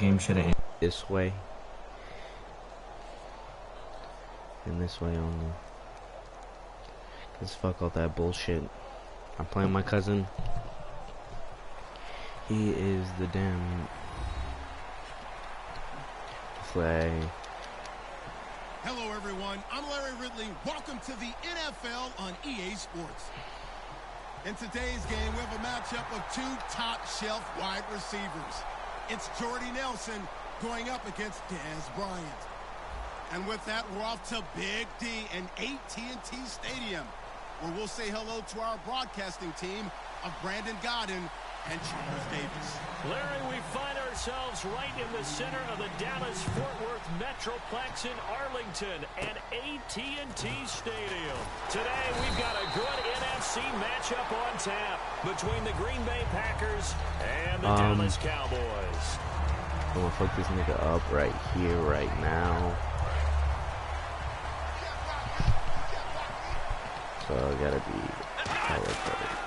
game should have ended this way. And this way only. Cause fuck all that bullshit. I'm playing my cousin. He is the damn flag. Hello everyone, I'm Larry Ridley. Welcome to the NFL on EA Sports. In today's game, we have a matchup of two top-shelf wide receivers. It's Jordy Nelson going up against Dez Bryant. And with that, we're off to Big D and AT&T Stadium, where we'll say hello to our broadcasting team of Brandon Godden and Charles Davis. Larry, we find ourselves right in the center of the Dallas-Fort Worth Metroplex in Arlington and AT&T Stadium. Today, we've got a good NFC matchup on tap between the Green Bay Packers and the Dallas Cowboys. I'm gonna fuck this nigga up right here, right now. So I gotta be hella close.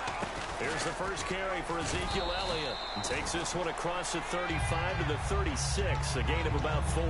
Here's the first carry for Ezekiel Elliott. He takes this one across the 35 to the 36, a gain of about 4.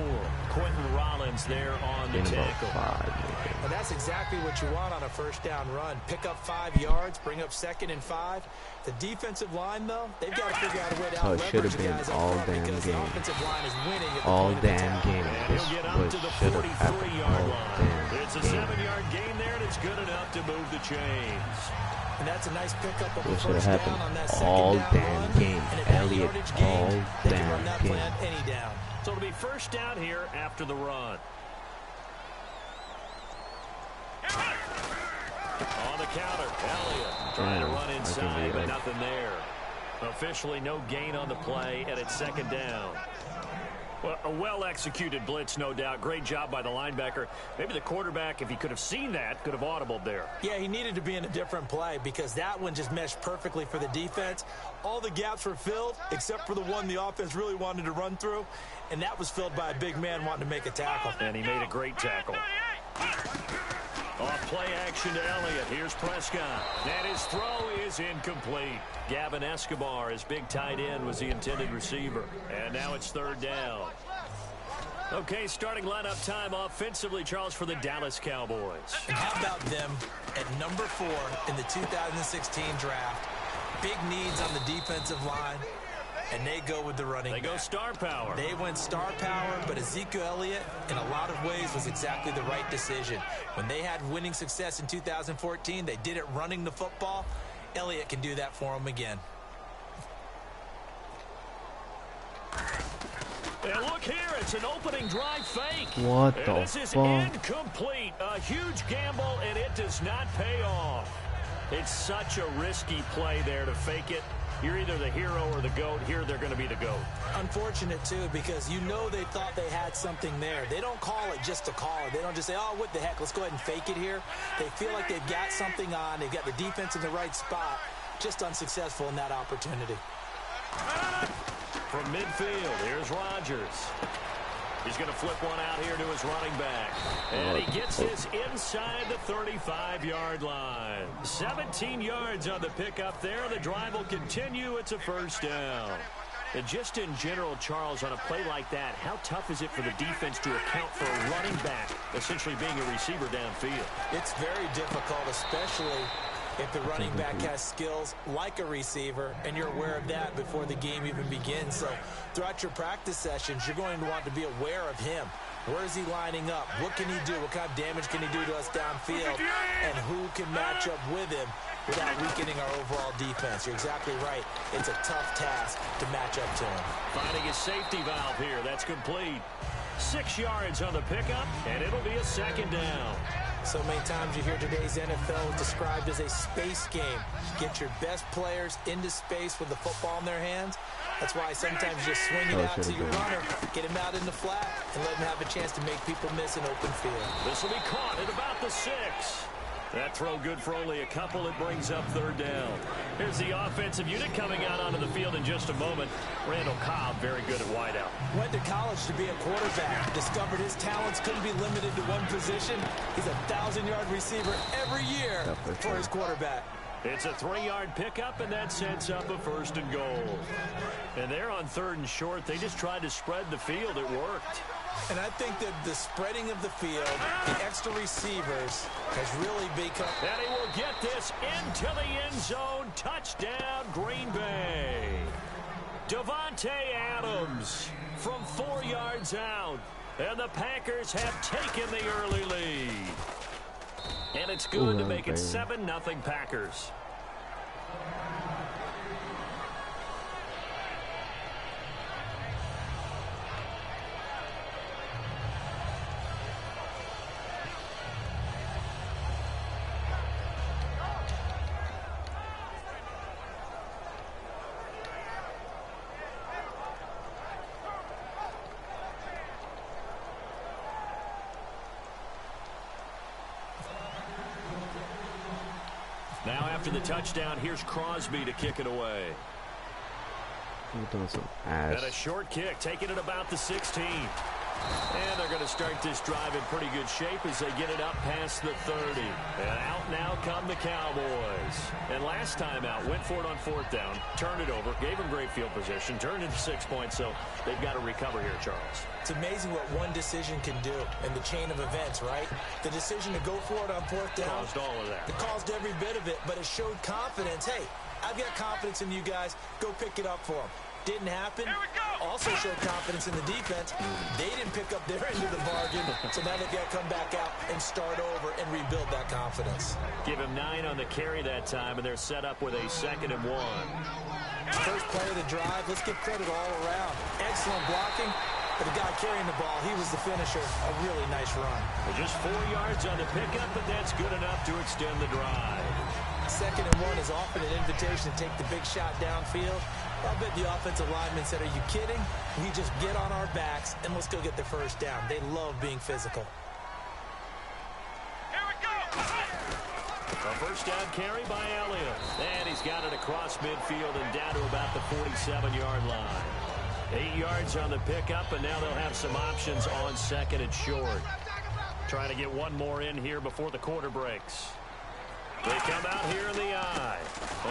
Quentin Rollins there on the tackle. Well, that's exactly what you want on a first down run. Pick up 5 yards, bring up 2nd and 5. The defensive line, though, they've got to figure out a way to out-leverage the guys up front because the offensive line is winning at the point of attack. And he'll get up to the 43-yard line. It's a 7-yard gain there, and it's good enough to move the chains. And that's a nice pickup of a This should have first down on happened that second all down damn run. game. And at that Elliott, yardage gain, all they can run that damn plan game. any down. So it'll be first down here after the run. On the counter, Elliott trying to run inside, but nothing there. Officially no gain on the play, and it's second down. Well, a well-executed blitz, no doubt. Great job by the linebacker. Maybe the quarterback, if he could have seen that, could have audibled there. Yeah, he needed to be in a different play because that one just meshed perfectly for the defense. All the gaps were filled except for the one the offense really wanted to run through, and that was filled by a big man wanting to make a tackle. And he made a great tackle. Off play action to Elliott. Here's Prescott. And his throw is incomplete. Gavin Escobar, his big tight end, was the intended receiver. And now it's third down. Okay, starting lineup time offensively, Charles, for the Dallas Cowboys. And how about them at number 4 in the 2016 draft? Big needs on the defensive line. And they go with the running back. They go star power. They went star power, but Ezekiel Elliott, in a lot of ways, was exactly the right decision. When they had winning success in 2014, they did it running the football. Elliott can do that for them again. And look here, it's an opening drive fake. What the fuck? This is incomplete. A huge gamble, and it does not pay off. It's such a risky play there to fake it. You're either the hero or the GOAT. Here, they're going to be the GOAT. Unfortunate, too, because you know they thought they had something there. They don't call it just to call it. They don't just say, oh, what the heck, let's go ahead and fake it here. They feel like they've got something on. They've got the defense in the right spot. Just unsuccessful in that opportunity. From midfield, here's Rodgers. He's going to flip one out here to his running back. And he gets this inside the 35-yard line. 17 yards on the pickup there. The drive will continue. It's a first down. And just in general, Charles, on a play like that, how tough is it for the defense to account for a running back essentially being a receiver downfield? It's very difficult, especially if the running back has skills like a receiver, and you're aware of that before the game even begins. So throughout your practice sessions, you're going to want to be aware of him. Where is he lining up? What can he do? What kind of damage can he do to us downfield? And who can match up with him without weakening our overall defense? You're exactly right. It's a tough task to match up to him. Finding a safety valve here. That's complete. 6 yards on the pickup, and it'll be a second down. So many times you hear today's NFL described as a space game. Get your best players into space with the football in their hands. That's why sometimes you just swing it out to your runner, get him out in the flat, and let him have a chance to make people miss an open field. This will be caught at about the 6. That throw good for only a couple. It brings up third down. Here's the offensive unit coming out onto the field in just a moment. Randall Cobb, very good at wideout. Went to college to be a quarterback. Discovered his talents couldn't be limited to one position. He's a 1,000-yard receiver every year for his quarterback. It's a 3-yard pickup, and that sets up a 1st and goal. And they're on 3rd and short. They just tried to spread the field. It worked. And I think that the spreading of the field, the extra receivers, has really become... And he will get this into the end zone. Touchdown, Green Bay. Davante Adams from 4 yards out. And the Packers have taken the early lead. And it's good to make it 7-0 Packers. Now after the touchdown, here's Crosby to kick it away. Doing some ass. And a short kick, taking it about the 16. And they're going to start this drive in pretty good shape as they get it up past the 30. And out now come the Cowboys. And last time out, went for it on 4th down, turned it over, gave them great field position, turned into 6 points, so they've got to recover here, Charles. It's amazing what one decision can do in the chain of events, right? The decision to go for it on 4th down. Caused all of that. It caused every bit of it, but it showed confidence. Hey, I've got confidence in you guys. Go pick it up for them. Didn't happen. Also showed confidence in the defense. They didn't pick up their end of the bargain, so now they've got to come back out and start over and rebuild that confidence. Give him 9 on the carry that time, and they're set up with a 2nd and 1. First play of the drive, let's give credit all around. Excellent blocking. But the guy carrying the ball, he was the finisher. A really nice run. Well, just 4 yards on the pickup, but that's good enough to extend the drive. 2nd and 1 is often an invitation to take the big shot downfield. I bet the offensive lineman said, are you kidding? We just get on our backs and let's go get the 1st down. They love being physical. Here we go. A 1st down carry by Elliott. And he's got it across midfield and down to about the 47-yard line. 8 yards on the pickup, and now they'll have some options on 2nd and short. Trying to get one more in here before the quarter breaks. They come out here in the eye.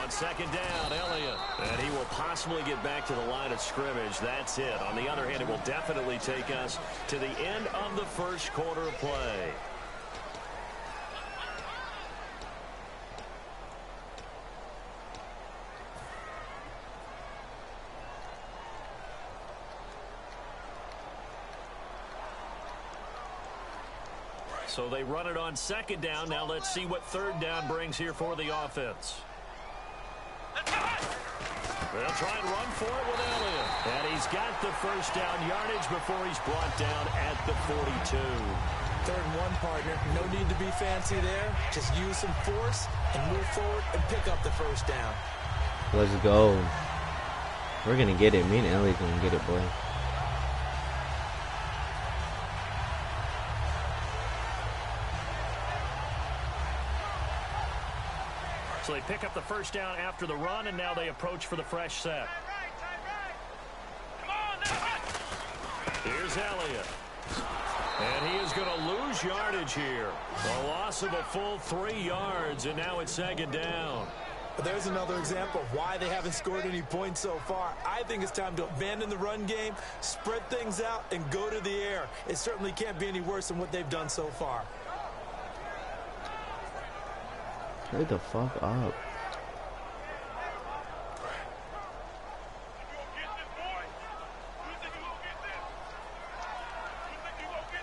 On 2nd down, Elliott. And he will possibly get back to the line of scrimmage. That's it. On the other hand, it will definitely take us to the end of the 1st quarter of play. So they run it on 2nd down. Now let's see what 3rd down brings here for the offense. They'll try and run for it with Elliott. And he's got the 1st down yardage before he's brought down at the 42. 3rd and 1, partner. No need to be fancy there. Just use some force and move forward and pick up the 1st down. Let's go. We're going to get it. Me and Elliott going to get it, boy. So they pick up the 1st down after the run, and now they approach for the fresh set. Here's Elliott. And he is going to lose yardage here. A loss of a full 3 yards, and now it's 2nd down. But there's another example of why they haven't scored any points so far. I think it's time to abandon the run game, spread things out, and go to the air. It certainly can't be any worse than what they've done so far. Hurry the fuck up.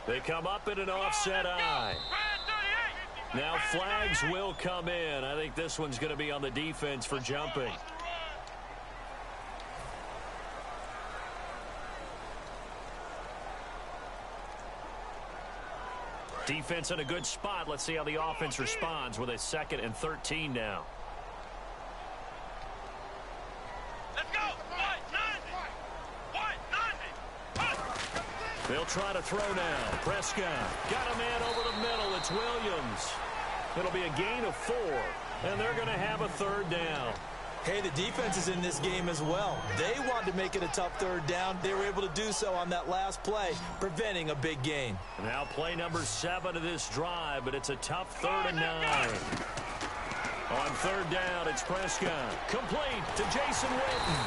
They come up in an offset eye. Now flags will come in. I think this one's going to be on the defense for jumping. Defense in a good spot. Let's see how the offense responds with a 2nd and 13 now. Let's go. They'll try to throw now. Prescott got a man over the middle. It's Williams. It'll be a gain of 4, and they're going to have a 3rd down. Hey, the defense is in this game as well. They wanted to make it a tough 3rd down. They were able to do so on that last play, preventing a big gain. Now play number 7 of this drive, but it's a tough 3rd and 9. On third down, it's Prescott. Complete to Jason Witten.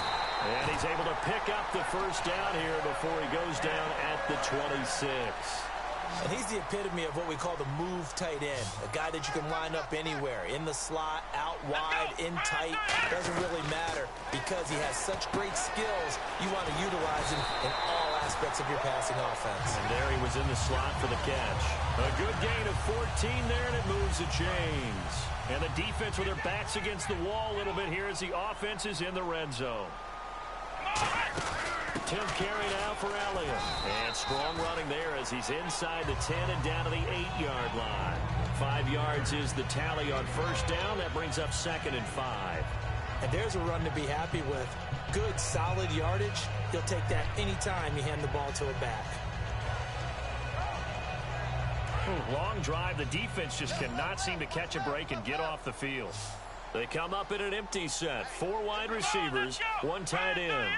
And he's able to pick up the first down here before he goes down at the 26. And he's the epitome of what we call the move tight end, a guy that you can line up anywhere, in the slot, out wide, in tight. Doesn't really matter because he has such great skills. You want to utilize him in all aspects of your passing offense. And there he was in the slot for the catch. A good gain of 14 there, and it moves the chains. And the defense with their backs against the wall a little bit here as the offense is in the red zone. Tim carry now for Elliott. And strong running there as he's inside the 10 and down to the 8-yard line. 5 yards is the tally on first down. That brings up 2nd and 5. And there's a run to be happy with. Good, solid yardage. He'll take that anytime you hand the ball to a back. Long drive. The defense just cannot seem to catch a break and get off the field. They come up in an empty set. 4 wide receivers, 1 tight end.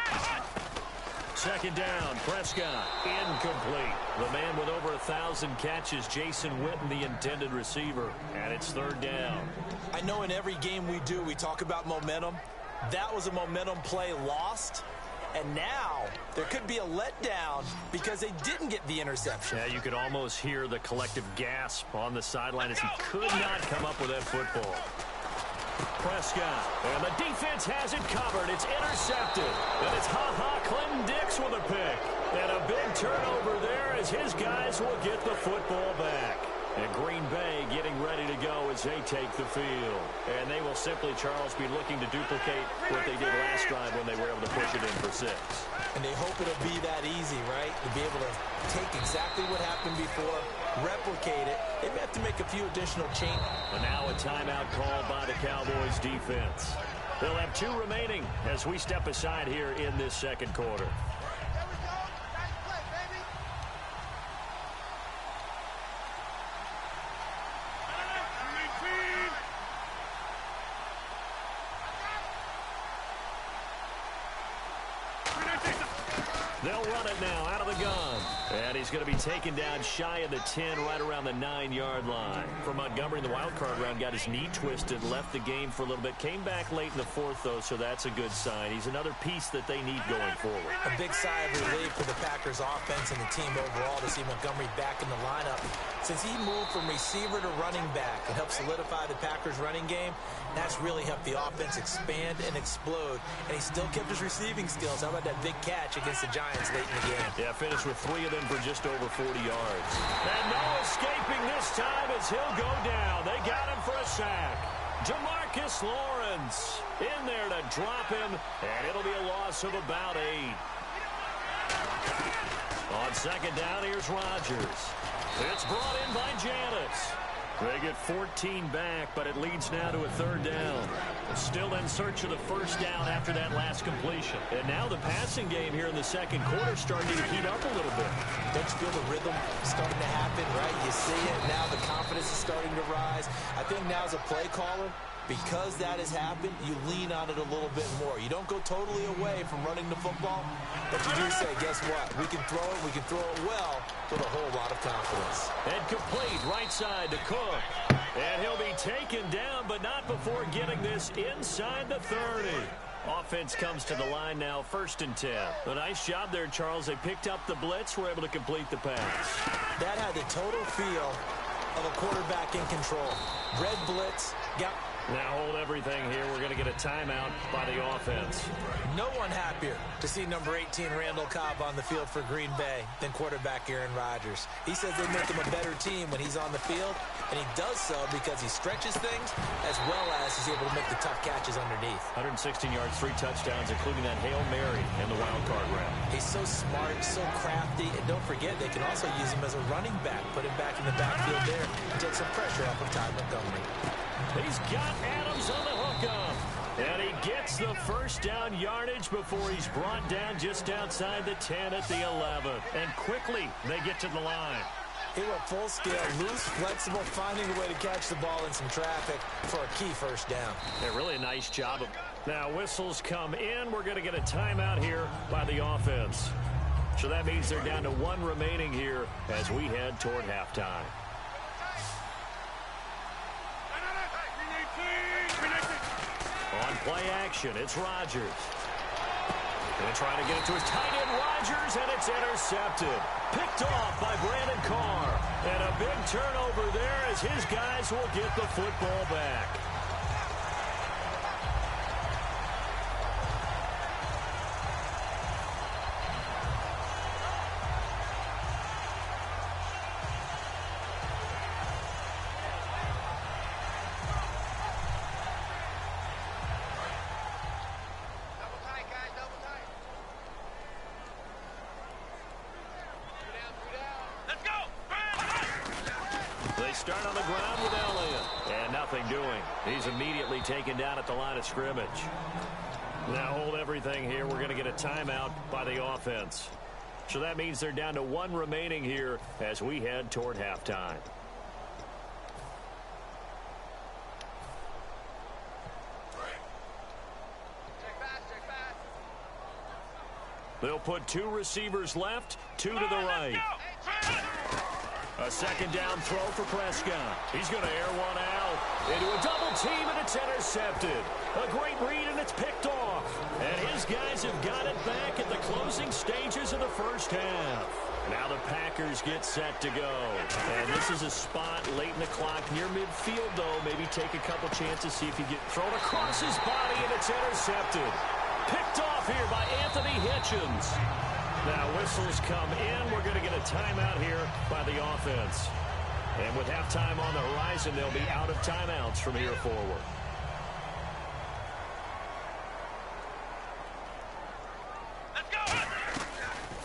Second down, Prescott, incomplete. The man with over 1,000 catches, Jason Witten, the intended receiver. And it's third down. I know in every game we do, we talk about momentum. That was a momentum play lost. And now there could be a letdown because they didn't get the interception. Yeah, you could almost hear the collective gasp on the sideline as he could not come up with that football. Prescott, and the defense has it covered. It's intercepted, and it's Clinton Dix with a pick. And a big turnover there as his guys will get the football back. And Green Bay getting ready to go as they take the field. And they will simply, Charles, be looking to duplicate what they did last drive when they were able to push it in for 6. And they hope it'll be that easy, right? To be able to take exactly what happened before, replicate it. They may have to make a few additional changes. And now a timeout called by the Cowboys defense. They'll have 2 remaining as we step aside here in this second quarter. They'll run it now out of the gun. And he's going to be taken down shy of the 10, right around the 9-yard line. For Montgomery in the wild card round, got his knee twisted, left the game for a little bit. Came back late in the 4th, though, so that's a good sign. He's another piece that they need going forward. A big sigh of relief for the Packers offense and the team overall to see Montgomery back in the lineup. Since he moved from receiver to running back and helped solidify the Packers running game, that's really helped the offense expand and explode. And he still kept his receiving skills. How about that big catch against the Giants late in the game? Yeah, finished with 3 of them for just over 40 yards. And no escaping this time as he'll go down. They got him for a sack. Jamarcus Lawrence in there to drop him, and it'll be a loss of about 8. On second down, here's Rodgers. It's brought in by Janis. They get 14 back, but it leads now to a third down. Still in search of the first down after that last completion. And now the passing game here in the second quarter starting to heat up a little bit. Don't you feel the rhythm starting to happen, right? You see it. Now the confidence is starting to rise. I think now as a play caller, because that has happened, you lean on it a little bit more. You don't go totally away from running the football, but you do say, guess what? We can throw it well with a whole lot of confidence. And complete right side to Cook. And he'll be taken down, but not before getting this inside the 30. Offense comes to the line now, 1st and 10. A nice job there, Charles. They picked up the blitz, were able to complete the pass. That had the total feel of a quarterback in control. Red blitz, got... Now hold everything here. We're going to get a timeout by the offense. No one happier to see number 18 Randall Cobb on the field for Green Bay than quarterback Aaron Rodgers. He says they make him a better team when he's on the field, and he does so because he stretches things as well as he's able to make the tough catches underneath. 116 yards, 3 touchdowns, including that Hail Mary in the wild card round. He's so smart, so crafty, and don't forget they can also use him as a running back, put him back in the backfield there, and take some pressure off of Ty Montgomery. He's got Adams on the hookup. And he gets the first down yardage before he's brought down just outside the 10 at the 11. And quickly, they get to the line. He went full scale, loose, flexible, finding a way to catch the ball in some traffic for a key first down. Yeah, really a nice job. Now, whistles come in. We're going to get a timeout here by the offense. So that means they're down to 1 remaining here as we head toward halftime. play action. It's Rodgers. And trying to get it to his tight end, Rodgers, and it's intercepted. Picked off by Brandon Carr. And a big turnover there as his guys will get the football back. Start on the ground with Elliott. And nothing doing. He's immediately taken down at the line of scrimmage. Now hold everything here. We're going to get a timeout by the offense. So that means they're down to one remaining here as we head toward halftime. They'll put two receivers left, two to the right. A second down throw for Prescott. He's going to air one out into a double team, and it's intercepted. A great read, and it's picked off. And his guys have got it back at the closing stages of the first half. Now the Packers get set to go. And this is a spot late in the clock near midfield, though. Maybe take a couple chances, see if you get thrown across his body, and it's intercepted. Picked off here by Anthony Hitchens. Now whistles come in. We're going to get a timeout here by the offense. And with halftime on the horizon, they'll be out of timeouts from here forward. Let's go!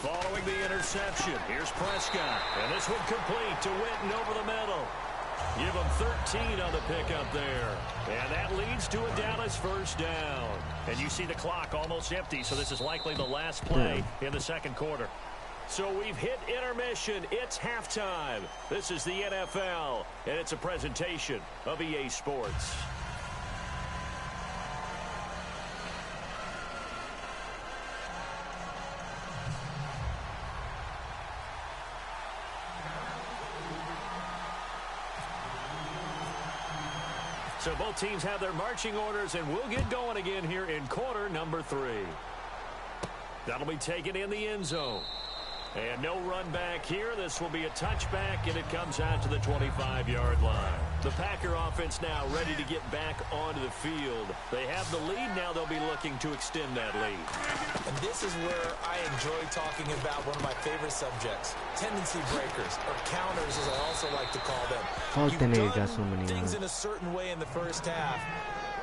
Following the interception, here's Prescott. And this one complete to Witten over the middle. Give him 13 on the pickup there. And that leads to a Dallas first down. And you see the clock almost empty, so this is likely the last play in the second quarter. So we've hit intermission. It's halftime. This is the NFL, and it's a presentation of EA Sports. So both teams have their marching orders, and we'll get going again here in quarter number 3. That'll be taken in the end zone. And no run back here. This will be a touchback, and it comes out to the 25-yard line. The Packer offense now ready to get back onto the field. They have the lead. Now they'll be looking to extend that lead. And this is where I enjoy talking about one of my favorite subjects, tendency breakers, or counters as I also like to call them. You've done so many things in a certain way in the first half,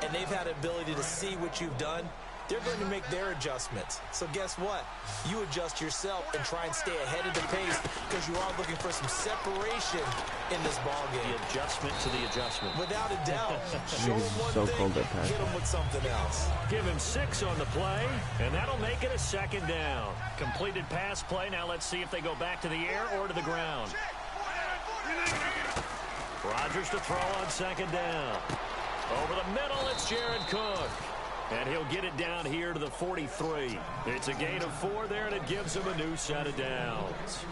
and they've had the ability to see what you've done. They're going to make their adjustments. So guess what? You adjust yourself and try and stay ahead of the pace because you are looking for some separation in this ball game. The adjustment to the adjustment. Without a doubt. Show him one thing, hit him with something else. Give him 6 on the play, and that'll make it a second down. Completed pass play. Now let's see if they go back to the air or to the ground. Rodgers to throw on second down. Over the middle, it's Jared Cook. And he'll get it down here to the 43. It's a gain of 4 there, and it gives him a new set of downs.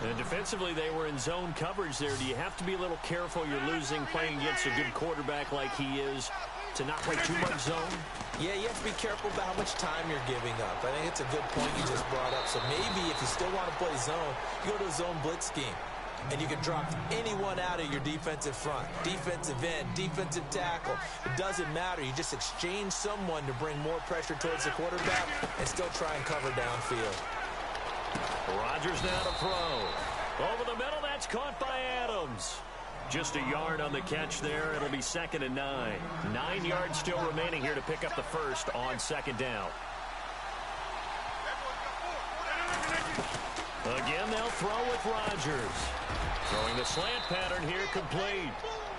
And defensively, they were in zone coverage there. Do you have to be a little careful? You're losing playing against a good quarterback like he is to not play too much zone? Yeah, you have to be careful about how much time you're giving up. I think it's a good point you just brought up. So maybe if you still want to play zone, you go to a zone blitz scheme. And you can drop anyone out of your defensive front, defensive end, defensive tackle. It doesn't matter. You just exchange someone to bring more pressure towards the quarterback and still try and cover downfield. Rodgers now to throw. Over the middle, that's caught by Adams. Just a yard on the catch there. It'll be 2nd and 9. 9 yards still remaining here to pick up the first on second down. Again, they'll throw with Rodgers. Throwing the slant pattern here, complete.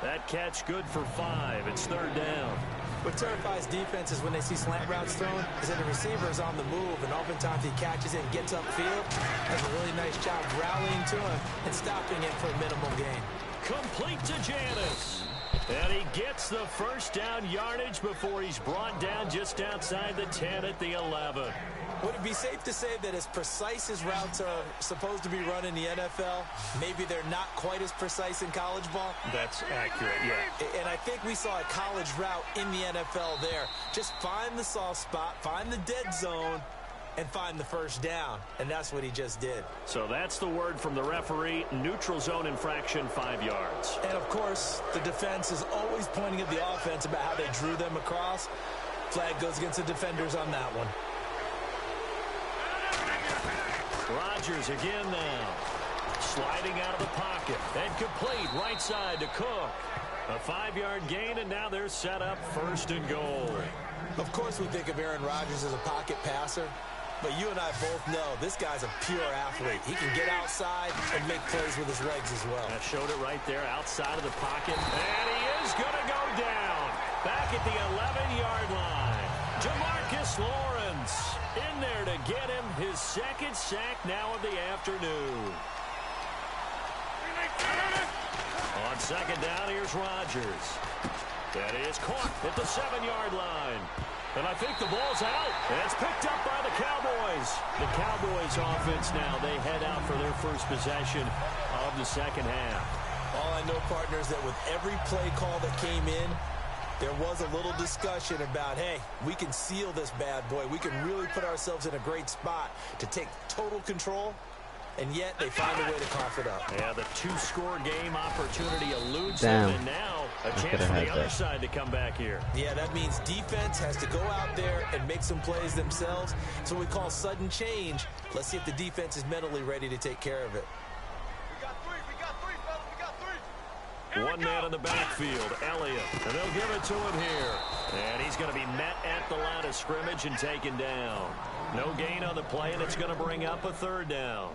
That catch good for 5. It's 3rd down. What terrifies defenses when they see slant routes thrown is that the receiver is on the move, and oftentimes he catches it and gets upfield. Does a really nice job rallying to him and stopping him for a minimal gain. Complete to Janis. And he gets the first down yardage before he's brought down just outside the 10 at the 11. Would it be safe to say that as precise as routes are supposed to be run in the NFL, maybe they're not quite as precise in college ball? That's accurate, yeah. And I think we saw a college route in the NFL there. Just find the soft spot, find the dead zone, and find the first down. And that's what he just did. So that's the word from the referee. Neutral zone infraction, 5 yards. And, of course, the defense is always pointing at the offense about how they drew them across. Flag goes against the defenders on that one. Rodgers again now. Sliding out of the pocket. And complete right side to Cook. A 5-yard gain, and now they're set up 1st and goal. Of course we think of Aaron Rodgers as a pocket passer, but you and I both know this guy's a pure athlete. He can get outside and make plays with his legs as well. I showed it right there outside of the pocket. And he is going to go down. Back at the 11-yard line. Jamarcus Lawrence in there to get him his 2nd sack now of the afternoon. On 2nd down, here's Rodgers. That is caught at the 7-yard line. And I think the ball's out. And it's picked up by the Cowboys. The Cowboys offense now, they head out for their first possession of the 2nd half. All I know, partners, that with every play call that came in, there was a little discussion about, hey, we can seal this bad boy. We can really put ourselves in a great spot to take total control. And yet they find a way to cough it up. Yeah, the 2-score game opportunity eludes Damn. them, and now a chance for the other side to come back here. Yeah, that means defense has to go out there and make some plays themselves. It's what we call sudden change. Let's see if the defense is mentally ready to take care of it. We got three, fellas, we got three. One man in the backfield, Elliott, and they'll give it to him here. And he's going to be met at the line of scrimmage and taken down. No gain on the play, and it's going to bring up a 3rd down.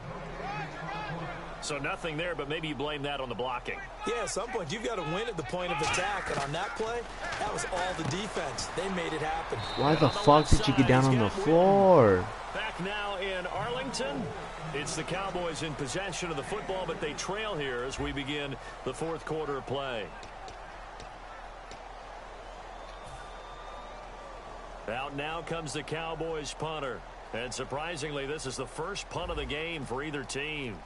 So nothing there, but maybe you blame that on the blocking. Yeah, at some point, you've got to win at the point of attack. And on that play, that was all the defense. They made it happen. Why the fuck did you get down on the floor? Back now in Arlington. It's the Cowboys in possession of the football, but they trail here as we begin the 4th quarter of play. Out now comes the Cowboys punter. And surprisingly, this is the first punt of the game for either team.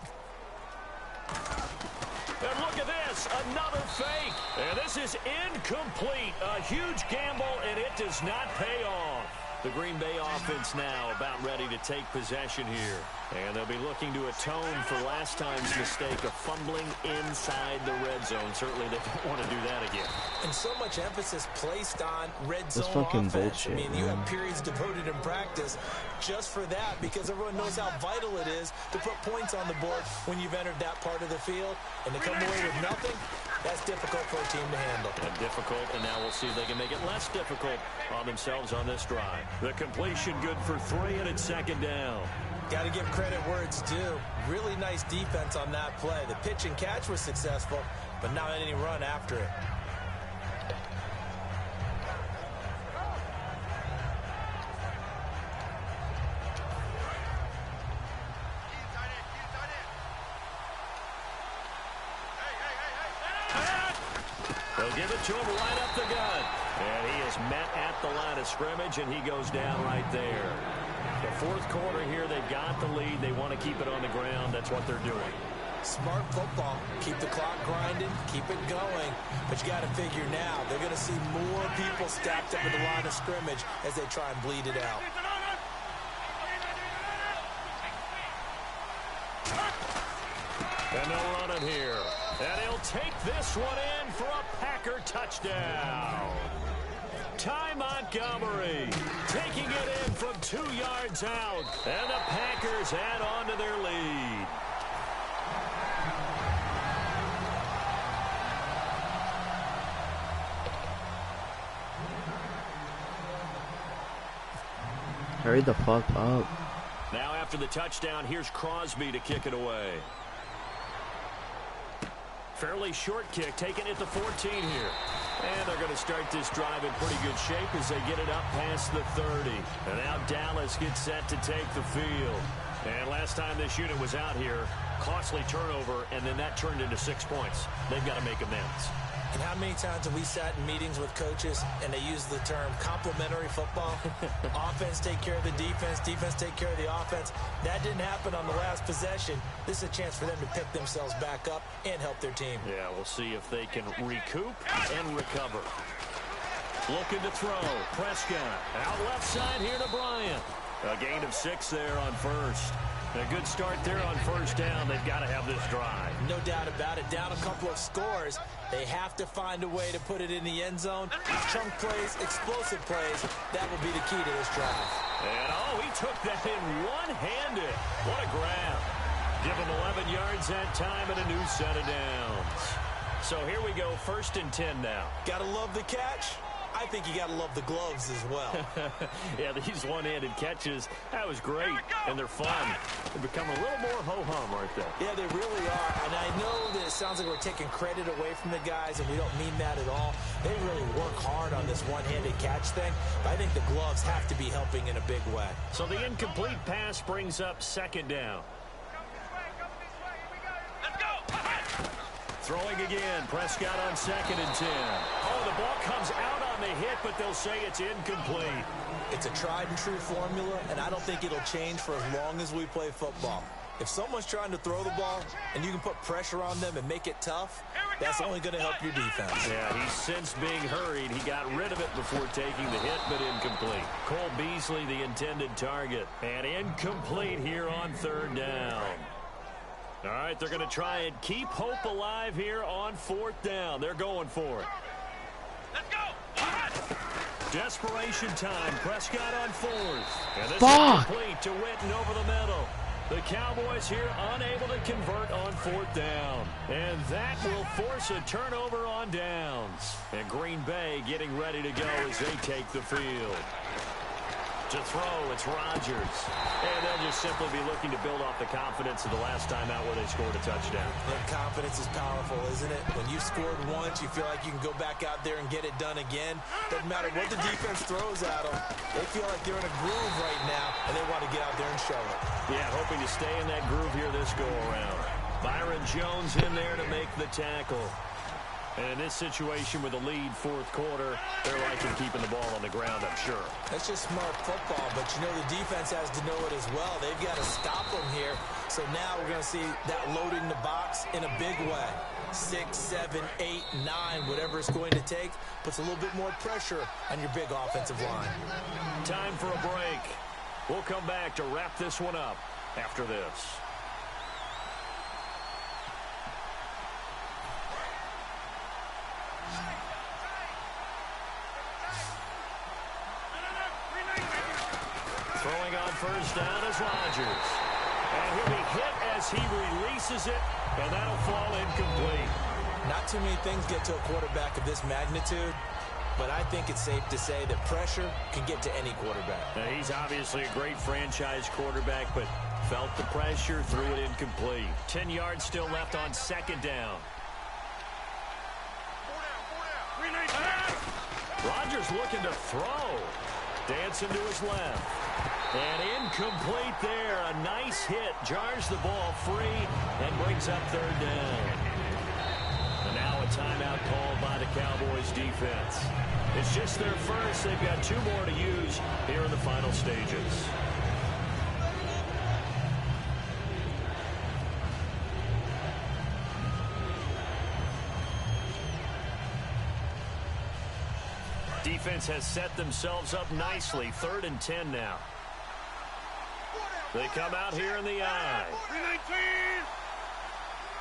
And look at this, another fake. And this is incomplete. A huge gamble, and it does not pay off. The Green Bay offense now about ready to take possession here. And they'll be looking to atone for last time's mistake of fumbling inside the red zone. Certainly they don't want to do that again. And so much emphasis placed on red zone fucking offense. bullshit, I mean, you have periods devoted in practice just for that, because everyone knows how vital it is to put points on the board when you've entered that part of the field. And to come away with nothing, that's difficult for a team to handle. And difficult, and now we'll see if they can make it less difficult on themselves on this drive. The completion good for 3, and it's 2nd down. Got to give credit where it's due. Really nice defense on that play. The pitch and catch was successful, but not any run after it. They'll give it to him right up the gut. And he is met at the line of scrimmage, and he goes down right there. The 4th quarter here, they've got the lead. They want to keep it on the ground. That's what they're doing. Smart football. Keep the clock grinding. Keep it going. But you got to figure now, they're going to see more people stacked up at the line of scrimmage as they try and bleed it out. And they'll run it here. And he'll take this one in for a Packer touchdown. Ty Montgomery taking it in from 2 yards out. And the Packers add on to their lead. Hurry the fuck up. Now after the touchdown, here's Crosby to kick it away. Fairly short kick, taken at the 14 here. And they're going to start this drive in pretty good shape as they get it up past the 30. And now Dallas gets set to take the field. And last time this unit was out here, costly turnover, and then that turned into 6 points. They've got to make amends. And how many times have we sat in meetings with coaches and they use the term complementary football? Offense take care of the defense, defense take care of the offense. That didn't happen on the last possession. This is a chance for them to pick themselves back up and help their team. Yeah, we'll see if they can recoup and recover. Looking to throw. Prescott out left side here to Bryant. A gain of 6 there on first. A good start there on first down. They've got to have this drive. No doubt about it. Down a couple of scores. They have to find a way to put it in the end zone. Chunk plays, explosive plays. That will be the key to this drive. And, he took that in one-handed. What a grab. Give him 11 yards that time and a new set of downs. So here we go, 1st and 10 now. Gotta love the catch. I think you got to love the gloves as well. Yeah, these one-handed catches, that was great, and they're fun. They become a little more ho-hum, aren't they? Yeah, they really are, and I know that it sounds like we're taking credit away from the guys, and we don't mean that at all. They really work hard on this one-handed catch thing, but I think the gloves have to be helping in a big way. So the incomplete pass brings up 2nd down. Throwing again. Prescott on 2nd and 10. Oh, the ball comes out on the hit, but they'll say it's incomplete. It's a tried and true formula, and I don't think it'll change for as long as we play football. If someone's trying to throw the ball and you can put pressure on them and make it tough, that's only going to help your defense. Yeah, he's since being hurried. He got rid of it before taking the hit, but incomplete. Cole Beasley, the intended target, and incomplete here on 3rd down. All right, they're going to try and keep hope alive here on 4th down. They're going for it. Let's go. Desperation time. Prescott on 4th. And this Fuck. is complete to Witten over the middle. The Cowboys here unable to convert on 4th down. And that will force a turnover on downs. And Green Bay getting ready to go as they take the field. To throw, it's Rodgers. And they'll just simply be looking to build off the confidence of the last time out where they scored a touchdown. And confidence is powerful, isn't it? When you scored once, you feel like you can go back out there and get it done again. Doesn't matter what the defense throws at them. They feel like they're in a groove right now, and they want to get out there and show it. Yeah, hoping to stay in that groove here this go-around. Byron Jones in there to make the tackle. And in this situation with a lead 4th quarter, they're liking keeping the ball on the ground, I'm sure. That's just smart football, but you know the defense has to know it as well. They've got to stop them here. So now we're going to see that loading the box in a big way. 6, 7, 8, 9, whatever it's going to take, puts a little bit more pressure on your big offensive line. Time for a break. We'll come back to wrap this one up after this. Throwing on 1st down is Rodgers. And he'll be hit as he releases it, and that'll fall incomplete. Not too many things get to a quarterback of this magnitude, but I think it's safe to say that pressure can get to any quarterback. Now, he's obviously a great franchise quarterback, but felt the pressure, threw it incomplete. 10 yards still left on 2nd down. Rodgers looking to throw. Dancing to his left. And incomplete there. A nice hit. Jars the ball free and brings up 3rd down. And now a timeout called by the Cowboys defense. It's just their first. They've got 2 more to use here in the final stages. Defense has set themselves up nicely. 3rd and 10 now. They come out here in the eye. 319.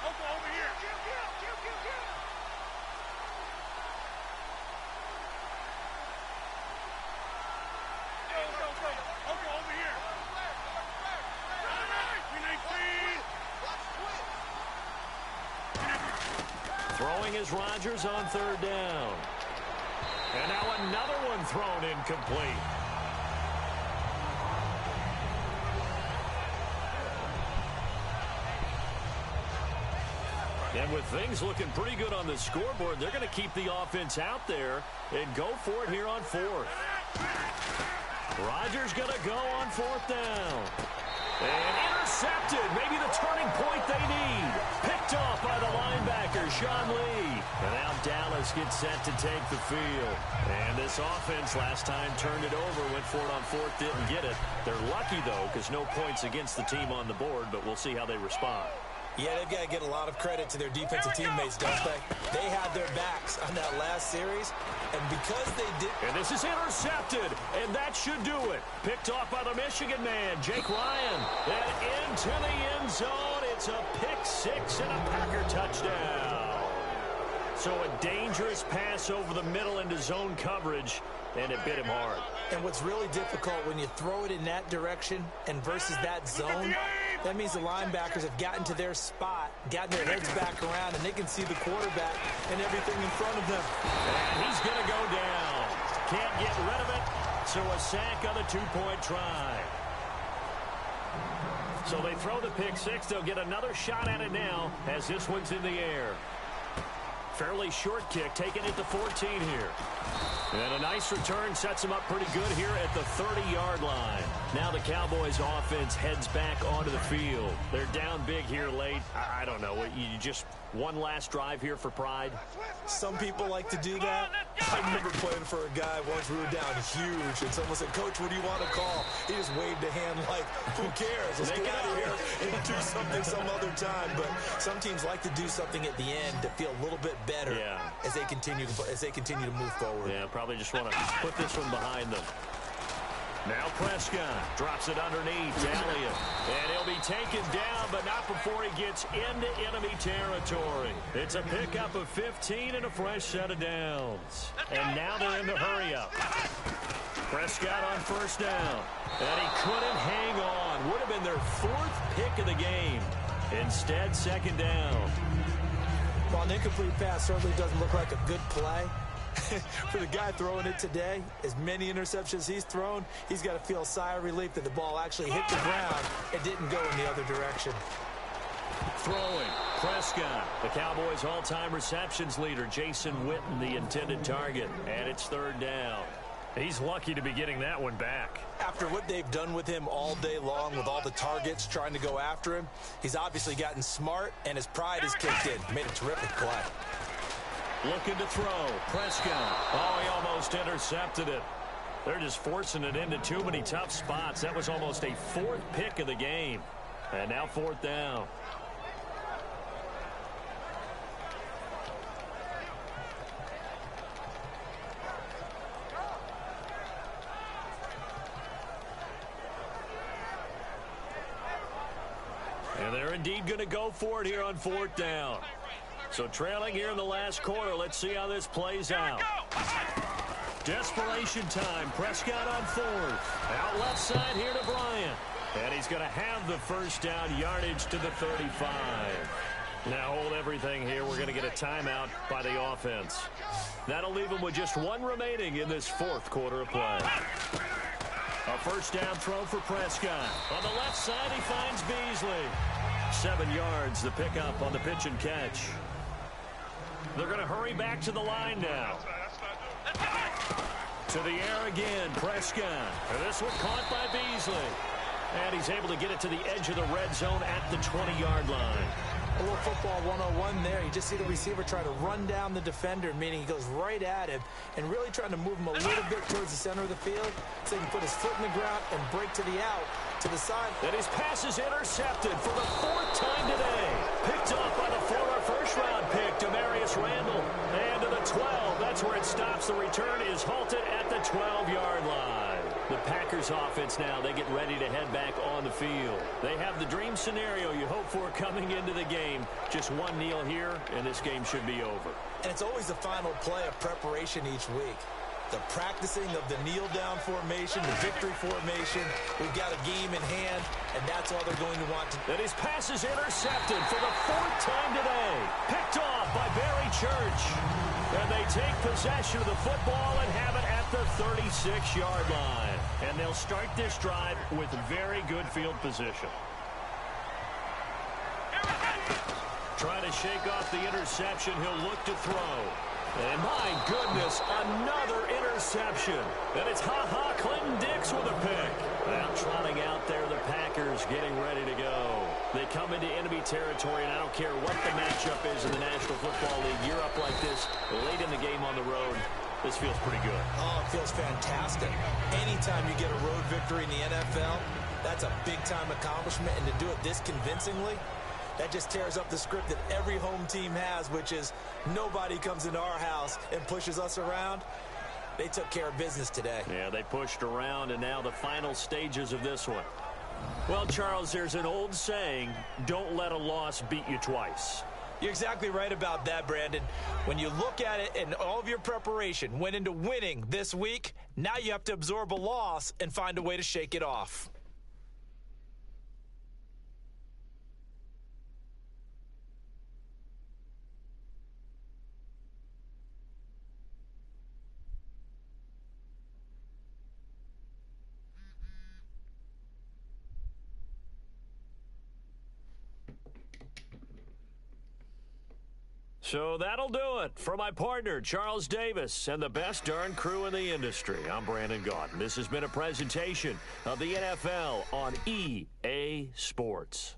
Over here. Over here. 319. Throwing is Rodgers on 3rd down. And now another one thrown incomplete. And with things looking pretty good on the scoreboard, they're going to keep the offense out there and go for it here on 4th. Rodgers going to go on 4th down. And intercepted. Maybe the turning point they need. Picked off by the linebacker, Sean Lee. And now Dallas gets set to take the field. And this offense last time turned it over, went for it on fourth, didn't get it. They're lucky, though, because no points against the team on the board, but we'll see how they respond. Yeah, they've got to get a lot of credit to their defensive teammates, don't they? They had their backs on that last series, and because they did... And this is intercepted, and that should do it. Picked off by the Michigan man, Jake Ryan. And into the end zone. It's a pick six and a Packer touchdown. So a dangerous pass over the middle into zone coverage, and it bit him hard. And what's really difficult when you throw it in that direction and versus that zone, that means the linebackers have gotten to their spot, gotten their heads back around, and they can see the quarterback and everything in front of them. And he's going to go down. Can't get rid of it, so a sack on the two-point try. So they throw the pick six. They'll get another shot at it now as this one's in the air. Fairly short kick, taking it to 14 here. And a nice return sets them up pretty good here at the 30-yard line. Now the Cowboys offense heads back onto the field. They're down big here late. I don't know. You just one last drive here for pride? Some people like to do that. I remember playing for a guy once. We were down huge, and someone said, "Coach, what do you want to call?" He just waved a hand like, "Who cares? Let's get out of here and do something some other time." But some teams like to do something at the end to feel a little bit better as they continue to move forward. Yeah, probably just want to put this one behind them. Now Prescott drops it underneath to Elliott. And he'll be taken down, but not before he gets into enemy territory. It's a pickup of 15 and a fresh set of downs. And now they're in the hurry-up. Prescott on first down. And he couldn't hang on. Would have been their fourth pick of the game. Instead, second down. Well, an incomplete pass certainly doesn't look like a good play. For the guy throwing it today, as many interceptions he's thrown, he's got to feel a sigh of relief that the ball actually hit the ground and didn't go in the other direction. Throwing, Prescott, the Cowboys' all-time receptions leader, Jason Witten, the intended target, and it's third down. He's lucky to be getting that one back. After what they've done with him all day long with all the targets trying to go after him, he's obviously gotten smart, and his pride is kicked in. Made a terrific play. Looking to throw. Prescott. Oh, he almost intercepted it. They're just forcing it into too many tough spots. That was almost a fourth pick of the game. And now fourth down. And they're indeed going to go for it here on fourth down. So trailing here in the last quarter. Let's see how this plays out. Desperation time. Prescott on fourth. Out left side here to Bryant. And he's going to have the first down, yardage to the 35. Now hold everything here. We're going to get a timeout by the offense. That'll leave them with just one remaining in this fourth quarter of play. A first down throw for Prescott. On the left side, he finds Beasley. 7 yards, the pickup on the pitch and catch. They're going to hurry back to the line now. To the air again, Prescott. And this one caught by Beasley. And he's able to get it to the edge of the red zone at the 20-yard line. A little football 101 there. You just see the receiver try to run down the defender, meaning he goes right at him and really trying to move him a little bit towards the center of the field so he can put his foot in the ground and break to the out, to the side. And his pass is intercepted for the fourth time today. Picked off by the former first-round pick, Demarius Randall. And to the 12. That's where it stops. The return is halted at the 12-yard line. The Packers offense now, they get ready to head back on the field. They have the dream scenario you hope for coming into the game. Just one kneel here, and this game should be over. And it's always the final play of preparation each week. The practicing of the kneel-down formation, the victory formation. We've got a game in hand, and that's all they're going to want to do. And his pass is intercepted for the fourth time today. Picked off by Barry Church. And they take possession of the football and have it at the 36-yard line. And they'll start this drive with very good field position. Trying to shake off the interception. He'll look to throw. And my goodness, another interception. And it's Clinton Dix with a pick. Now trotting out there, the Packers is getting ready to go. They come into enemy territory, and I don't care what the matchup is in the National Football League. You're up like this late in the game on the road. This feels pretty good. Oh, it feels fantastic. Anytime you get a road victory in the NFL, that's a big-time accomplishment, and to do it this convincingly, that just tears up the script that every home team has, which is nobody comes into our house and pushes us around. They took care of business today. Yeah, they pushed around, and now the final stages of this one. Well, Charles, there's an old saying, don't let a loss beat you twice. You're exactly right about that, Brandon. When you look at it and all of your preparation went into winning this week, now you have to absorb a loss and find a way to shake it off. So that'll do it for my partner, Charles Davis, and the best darn crew in the industry. I'm Brandon Gaudin. This has been a presentation of the NFL on EA Sports.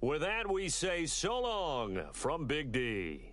With that, we say so long from Big D.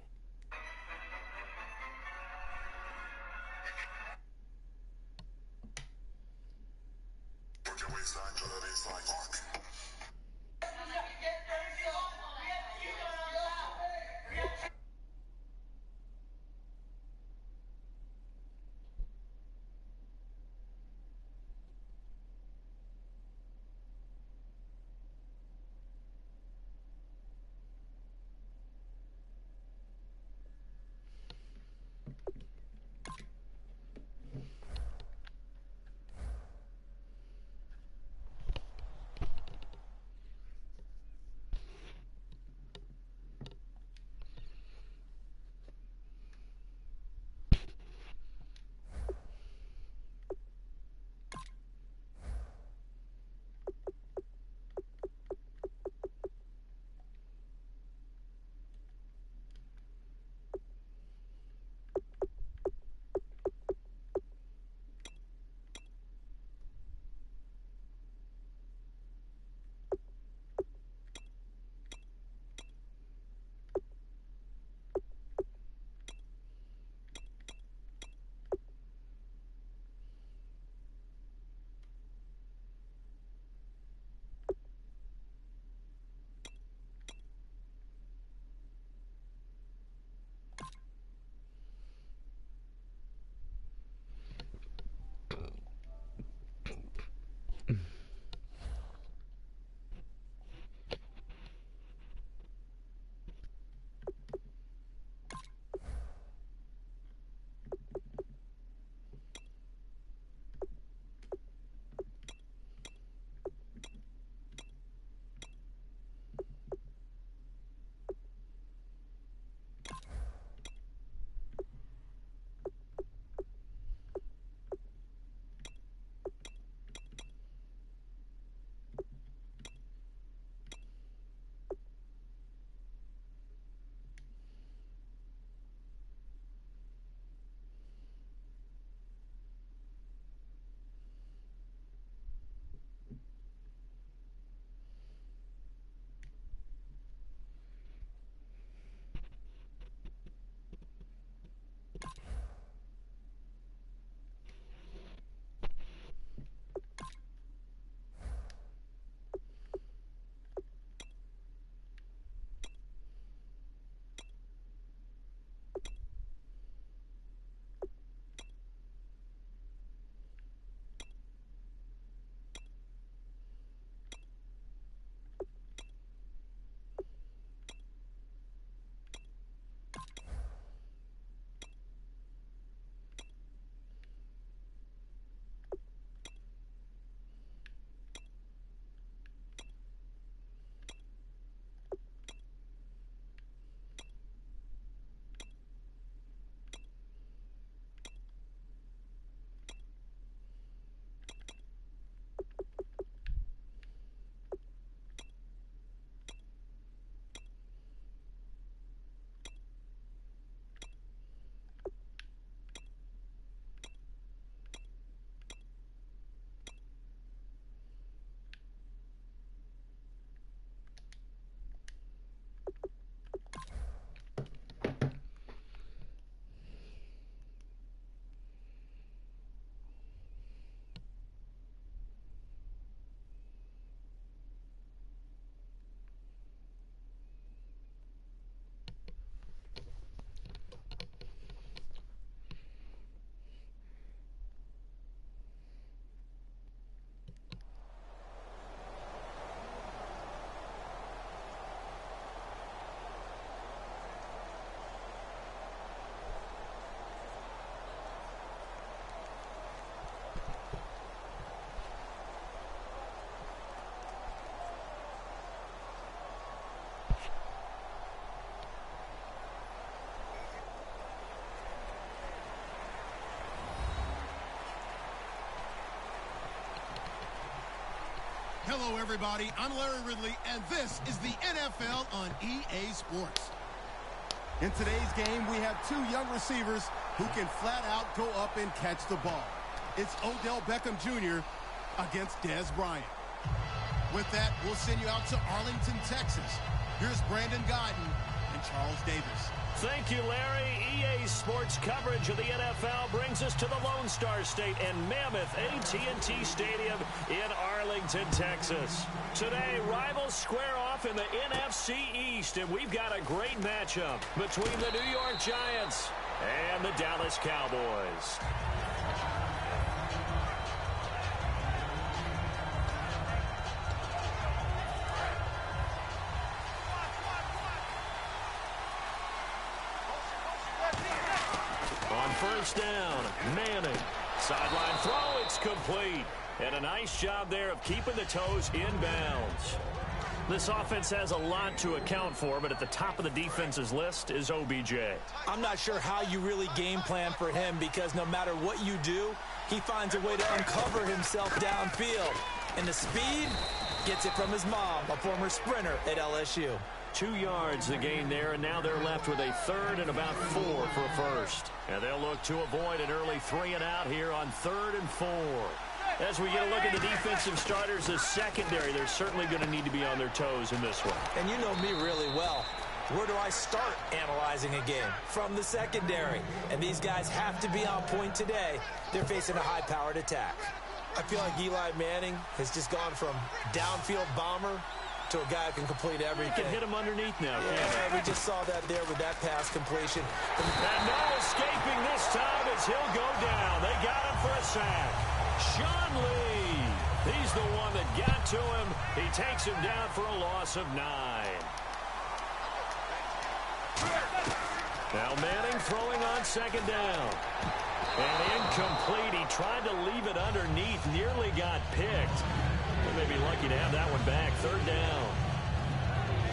Hello, everybody. I'm Larry Ridley, and this is the NFL on EA Sports. In today's game, we have two young receivers who can flat out go up and catch the ball. It's Odell Beckham Jr. against Dez Bryant. With that, we'll send you out to Arlington, Texas. Here's Brandon Gaudin and Charles Davis. Thank you, Larry. EA Sports coverage of the NFL brings us to the Lone Star State and Mammoth AT&T Stadium in Arlington, Texas. Today, rivals square off in the NFC East, and we've got a great matchup between the New York Giants and the Dallas Cowboys. First down, Manning. Sideline throw, it's complete. And a nice job there of keeping the toes in bounds. This offense has a lot to account for, but at the top of the defense's list is OBJ. I'm not sure how you really game plan for him because no matter what you do, he finds a way to uncover himself downfield. And the speed gets it from his mom, a former sprinter at LSU. 2 yards the gain there, and now they're left with a third and about 4 for first. And they'll look to avoid an early 3 and out here on 3rd and 4. As we get a look at the defensive starters, the secondary, they're certainly going to need to be on their toes in this one. And you know me really well. Where do I start analyzing a game? From the secondary. And these guys have to be on point today. They're facing a high-powered attack. I feel like Eli Manning has just gone from downfield bomber to a guy who can complete everything. You can hit him underneath now. Yeah, we just saw that there with that pass completion. And no escaping this time as he'll go down. They got him for a sack. Sean Lee. He's the one that got to him. He takes him down for a loss of 9. Now Manning throwing on 2nd down. And incomplete. He tried to leave it underneath. Nearly got picked. They may be lucky to have that one back. 3rd down.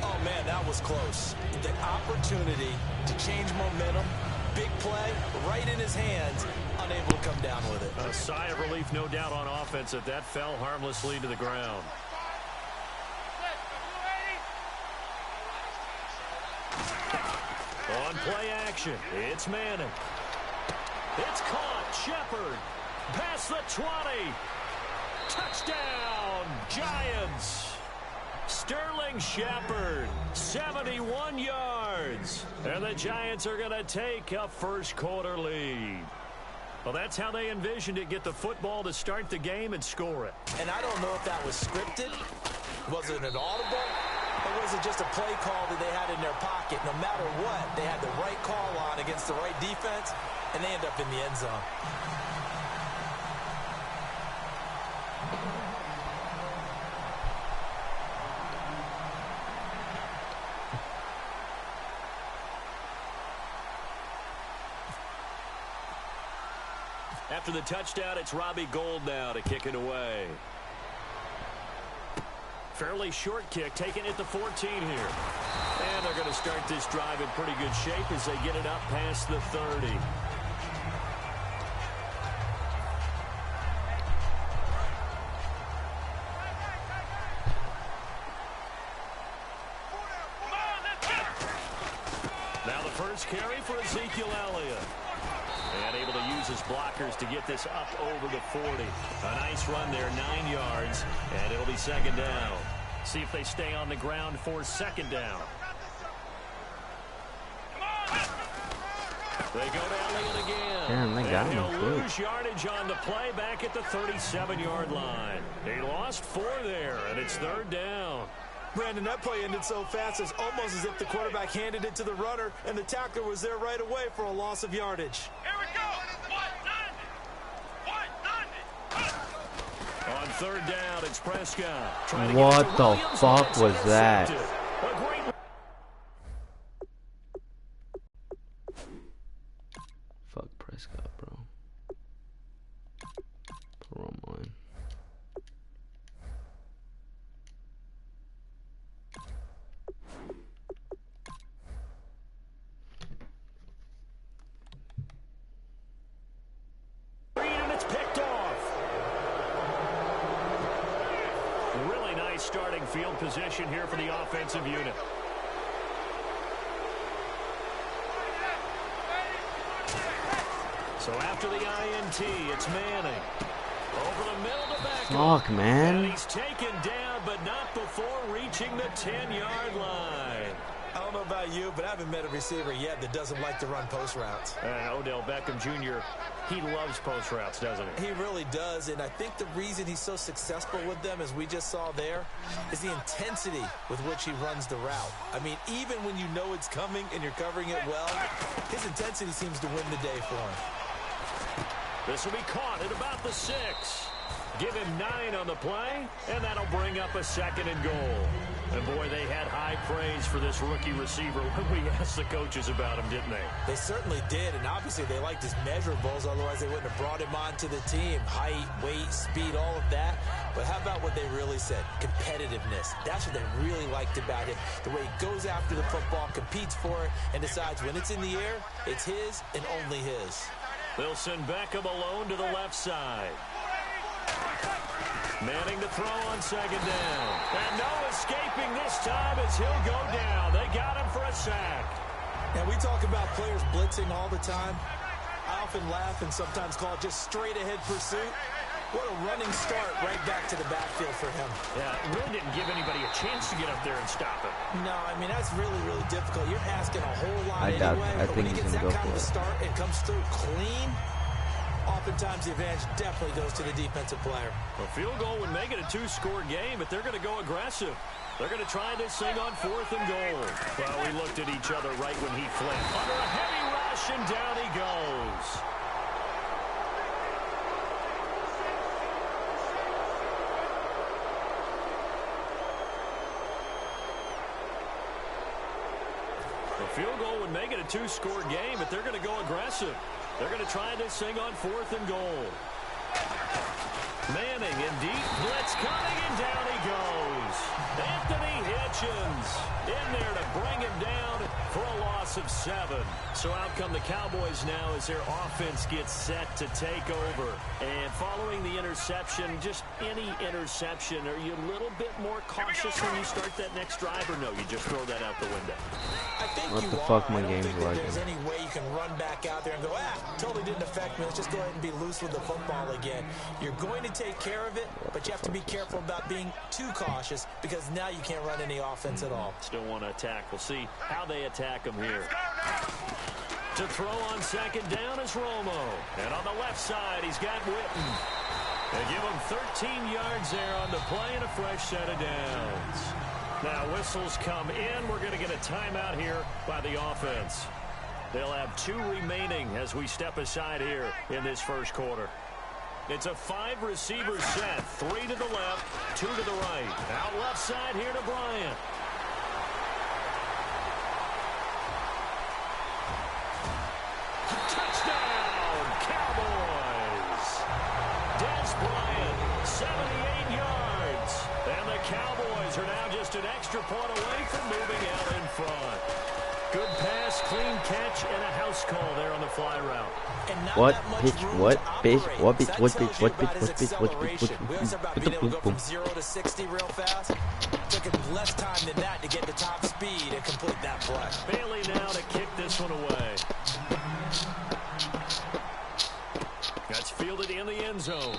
Oh, man, that was close. The opportunity to change momentum, big play, right in his hands, unable to come down with it. A sigh of relief, no doubt, on offense if that fell harmlessly to the ground. On play action, it's Manning. It's caught. Shepard. Past the 20. Touchdown, Giants. Sterling Shepard, 71 yards. And the Giants are going to take a first-quarter lead. Well, that's how they envisioned it. Get the football to start the game and score it. And I don't know if that was scripted. Was it an audible? Or was it just a play call that they had in their pocket? No matter what, they had the right call on against the right defense, and they end up in the end zone. After the touchdown, it's Robbie Gould now to kick it away. Fairly short kick, taken at the 14 here. And they're going to start this drive in pretty good shape as they get it up past the 30. Now the first carry for Ezekiel Elliott. And able to use his blockers to get this up over the 40. A nice run there, 9 yards, and it'll be 2nd down. See if they stay on the ground for 2nd down. They go to Elliott again. Damn, they got him. He'll lose yardage on the play back at the 37-yard line. He lost 4 there, and it's 3rd down. Brandon, that play ended so fast, it's almost as if the quarterback handed it to the runner, and the tackler was there right away for a loss of yardage. Here we go. 190. On 3rd down, it's Prescott. What the fuck was that? Fuck Prescott, bro. Wrong one. nice starting field position here for the offensive unit. So after the INT, it's Manning. Over the middle to Beckham. Fuck, man. And he's taken down, but not before reaching the 10-yard line. I don't know about you, but I haven't met a receiver yet that doesn't like to run post routes. And Odell Beckham Jr., he loves post routes, doesn't he? He really does, and I think the reason he's so successful with them, as we just saw there, is the intensity with which he runs the route. I mean, even when you know it's coming and you're covering it well, his intensity seems to win the day for him. This will be caught at about the 6. Give him 9 on the play, and that'll bring up a 2nd and goal. And, boy, they had high praise for this rookie receiver when we asked the coaches about him, didn't they? They certainly did, and obviously they liked his measurables, otherwise they wouldn't have brought him onto the team. Height, weight, speed, all of that. But how about what they really said? Competitiveness. That's what they really liked about him. The way he goes after the football, competes for it, and decides when it's in the air, it's his and only his. They'll send Beckham alone to the left side. Manning to throw on 2nd down. And no escaping this time as he'll go down. They got him for a sack. And we talk about players blitzing all the time. I often laugh and sometimes call it just straight-ahead pursuit. What a running start right back to the backfield for him. Yeah, it really didn't give anybody a chance to get up there and stop it. No, I mean, that's really, really difficult. You're asking a whole lot I but when he think gets he's that gonna go kind of for a it. start and comes through clean, oftentimes the advantage definitely goes to the defensive player. A field goal would make it a 2-score game, but they're going to go aggressive. They're going to try this thing on 4th and goal. Well, we looked at each other right when he flipped. Under a heavy rush, and down he goes. A field goal would make it a 2-score game, but they're going to go aggressive. They're going to try this thing on 4th and goal. Manning in deep, blitz coming, and down he goes. Anthony Hitchens in there to bring him down for a loss of 7. So out come the Cowboys now as their offense gets set to take over. And following the interception, just any interception, are you a little bit more cautious when you start that next drive, or no, you just throw that out the window? I think What you the are. fuck, my I don't game's think that working. there's any way you can run back out there and go, totally didn't affect me. Let's just go ahead and be loose with the football again. You're going to take care of it, but you have to be careful about being too cautious because now you can't run any offense at all. Still want to attack. We'll see how they attack him here. To throw on 2nd down is Romo. And on the left side, he's got Witten. They give him 13 yards there on the play and a fresh set of downs. Now whistles come in. We're going to get a timeout here by the offense. They'll have 2 remaining as we step aside here in this first quarter. It's a 5-receiver set. 3 to the left, 2 to the right. Out left side here to Bryant. Touchdown, Cowboys. Dez Bryant, 78 yards. And the Cowboys are now just an extra point away from moving out in front. Good pass, clean catch, and a house call there on the fly route. And not What that much pitch? room What to pitch? operate. What pitch? That What tells pitch? you What about pitch? his What pitch? What pitch? acceleration. We always talk about being able to go Boom. from 0 to 60 real fast. Took him less time than that to get to top speed and complete that play. Bailey now to kick this one away. That's fielded in the end zone.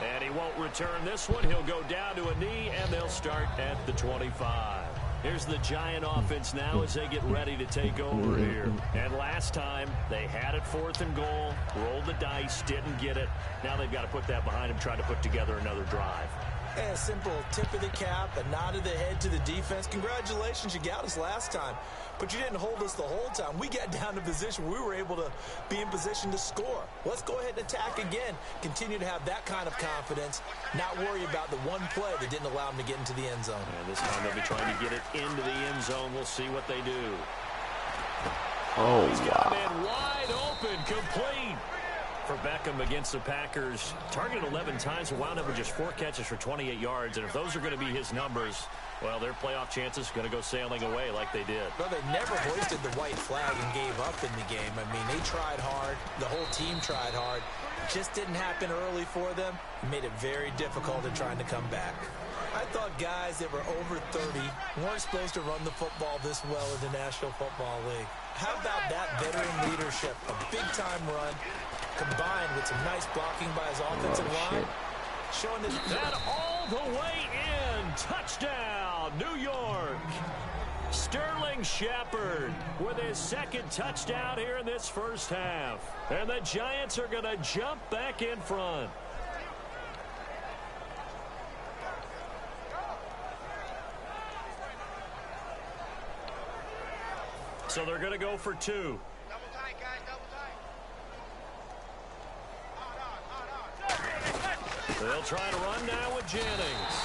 And he won't return this one. He'll go down to a knee, and they'll start at the 25. Here's the Giant offense now as they get ready to take over here. And last time, they had it 4th and goal, rolled the dice, didn't get it. Now they've got to put that behind them, try to put together another drive. A simple tip of the cap, a nod of the head to the defense. Congratulations, you got us last time. But you didn't hold us the whole time. We got down to position. We were able to be in position to score. Let's go ahead and attack again. Continue to have that kind of confidence. Not worry about the one play that didn't allow them to get into the end zone. And this time they'll be trying to get it into the end zone. We'll see what they do. Oh, He's got a wow. man wide open, complete. For Beckham against the Packers, targeted 11 times and wound up with just 4 catches for 28 yards. And if those are going to be his numbers, well, their playoff chances are going to go sailing away like they did. Well, they never hoisted the white flag and gave up in the game. I mean, they tried hard. The whole team tried hard. It just didn't happen early for them. It made it very difficult in trying to come back. I thought guys that were over 30 weren't supposed to run the football this well in the National Football League. How about that veteran leadership? A big-time run combined with some nice blocking by his offensive line. Showing that all the way in. Touchdown, New York. Sterling Shepard with his second touchdown here in this first half. And the Giants are going to jump back in front. So they're going to go for 2. Double tight, guys, double tight. They'll try to run now with Jennings.